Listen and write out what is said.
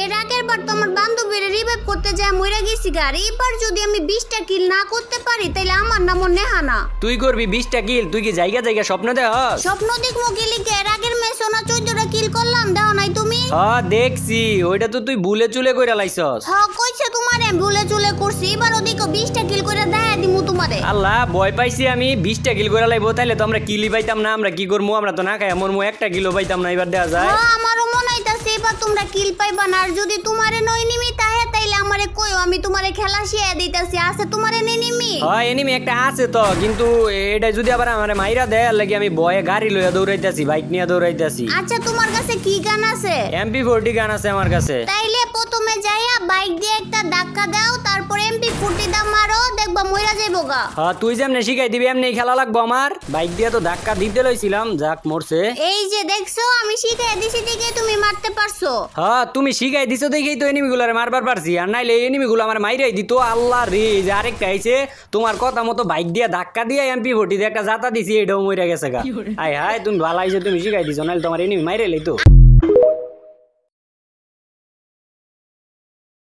এর আগের বার তো আমার বান্ধবীর রিভাইভ করতে যায় মইরা গেছি গা। আর এবার যদি আমি 20টা কিল না করতে পারি তাহলে আমার নামও নেহানা। তুই করবি 20টা কিল? তুই কি জায়গা জায়গা স্বপ্ন দেহস? স্বপ্ন দেখবো কি লিখে? এর আগের ম্যাচে না 14টা কিল করলাম, দেখো নাই তুমি? হ্যাঁ দেখছি, ওইটা তো তুই ভুলে চুলে কইরা লাইছস। হ্যাঁ কইছে তোমারে ভুলে চুলে করছি, এবার ওদিকে 20টা কিল করে দেয়া দিমু তোমারে। আল্লাহ ভয় পাইছি আমি, 20টা কিল করে লাইবো, তাইলে তো আমরা কিলই পাইতাম না। আমরা কি করবো? আমরা তো না খাই মরমু, একটা কিলো পাইতাম না। এবার দেয়া যায়। হ্যাঁ আমারও মনে হইতাছে এবার তোমরা কিল পাইবা না। আর যদি তোমারে নই নিমি তাইলে আমারে কইও, আমি তোমারে খেলা শিয়া দিতাছি। আছে তোমারে নেই নিমি? হ্যাঁ এনিমি একটা আছে তো, কিন্তু এটা যদি আবার আমারে মাইরা দেয় লাগি আমি ভয়ে গাড়ি লইয়া দৌড়াইতাছি, বাইক নিয়ে দৌড়াইতাছি। আচ্ছা তোমার কাছে কি গান আছে? MP40 গান আছে আমার কাছে। তাইলে প্রথমে যাইয়া বাইক দিয়ে একটা ধাক্কা দাও, তারপর MP40 দা মারো, দেখবা মইরা যাইবো গা। হ্যাঁ তুই যেমনে শিখাই দিবি এমনি খেলা লাগবো আমার। বাইক দিয়ে তো ধাক্কা দিতে লইছিলাম, যাক মরছে। এই যে দেখছো আমি শিখাই দিছি দেখে তুমি মারতে পারছো। হ্যাঁ তুমি শিখাই দিছো দেখেই তো এনিমি গুলারে মারবার পারছি, আর নাইলে এনিমি গুলো আমার মাইরাই দিত। আল্লাহ রে, যে আরেকটা আইছে তোমার কথা মতো বাইক দিয়ে ধাক্কা দিয়ে MP40 দিয়ে একটা জাতা দিছি, এটাও মইরা গেছে গা। হায় হায়, তুমি ভালো আইছো, তুমি শিখাই দিছো, নাইলে তোমার এনিমি মাইরাই লইতো।